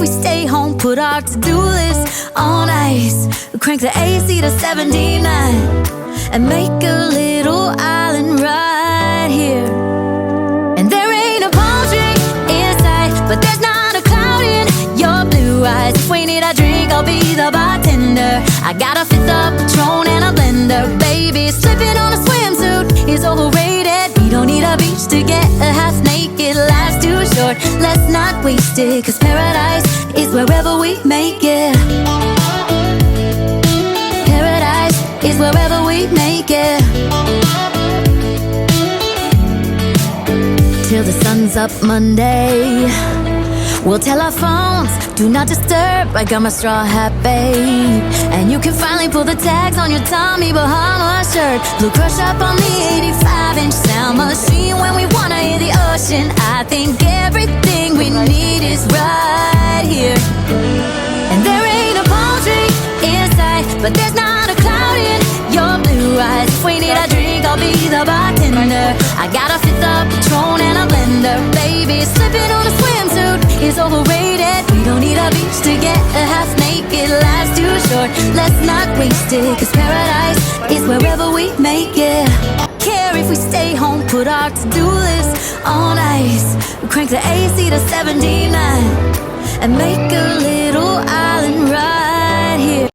if we stay home, put our to-do list on ice. We crank the AC to 79 and make a little island right here. And there ain't a palm tree in sight, but there's not a cloud in your blue eyes. If we need a drink, I'll be the bartender. I got a fifth of Patron and a blender. Baby, slipping on a swimsuit is overrated. We don't need a beach to get a half naked. Life's too short, let's not waste it, 'cause paradise is wherever we make it. Paradise is wherever we make it. Till the sun's up Monday, we'll tell our phones, do not disturb. I got my straw hat, babe, and you can finally pull the tags on your Tommy Bahama shirt. Blue crush up on the 85-inch sound machine when we wanna hear the ocean. I think everything we need is right here. And there ain't a palm tree in sight, but there's not a cloud in your blue eyes. If we need a drink, I'll be the bartender. I got a fifth of Patron and a blender. Baby, slipping on a swimsuit is overrated. We don't need a beach to get a half naked. Life's too short, let's not waste it, 'cause paradise is wherever we make it. Care if we stay home, put our to-do list on ice. We crank the AC to 79 and make a little island right here.